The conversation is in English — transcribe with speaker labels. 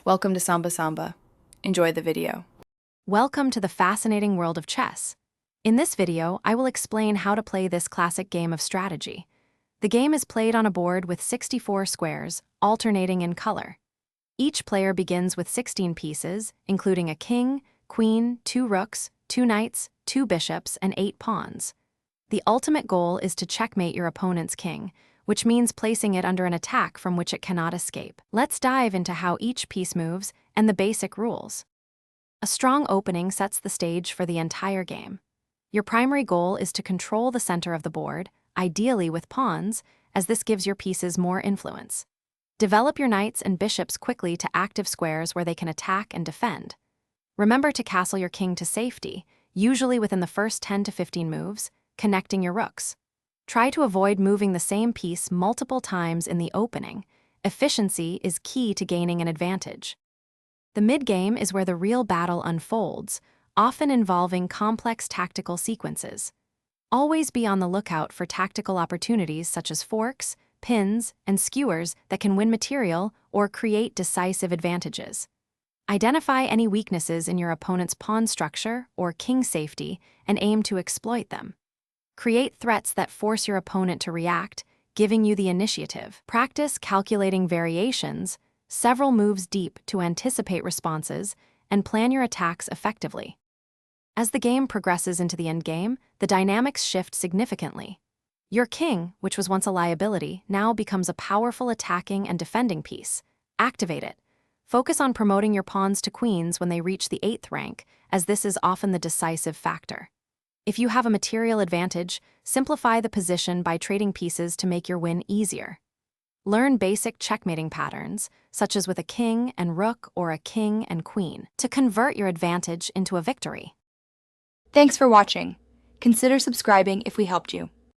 Speaker 1: Welcome to Samba Samba. Enjoy the video.
Speaker 2: Welcome to the fascinating world of chess. In this video, I will explain how to play this classic game of strategy. The game is played on a board with 64 squares, alternating in color. Each player begins with 16 pieces, including a king, queen, 2 rooks, 2 knights, 2 bishops, and 8 pawns. The ultimate goal is to checkmate your opponent's king, which means placing it under an attack from which it cannot escape. Let's dive into how each piece moves and the basic rules. A strong opening sets the stage for the entire game. Your primary goal is to control the center of the board, ideally with pawns, as this gives your pieces more influence. Develop your knights and bishops quickly to active squares where they can attack and defend. Remember to castle your king to safety, usually within the first 10 to 15 moves, connecting your rooks. Try to avoid moving the same piece multiple times in the opening. Efficiency is key to gaining an advantage. The mid-game is where the real battle unfolds, often involving complex tactical sequences. Always be on the lookout for tactical opportunities such as forks, pins, and skewers that can win material or create decisive advantages. Identify any weaknesses in your opponent's pawn structure or king safety and aim to exploit them. Create threats that force your opponent to react, giving you the initiative. Practice calculating variations, several moves deep to anticipate responses, and plan your attacks effectively. As the game progresses into the endgame, the dynamics shift significantly. Your king, which was once a liability, now becomes a powerful attacking and defending piece. Activate it. Focus on promoting your pawns to queens when they reach the 8th rank, as this is often the decisive factor. If you have a material advantage, simplify the position by trading pieces to make your win easier. Learn basic checkmating patterns, such as with a king and rook or a king and queen, to convert your advantage into a victory.
Speaker 1: Thanks for watching. Consider subscribing if we helped you.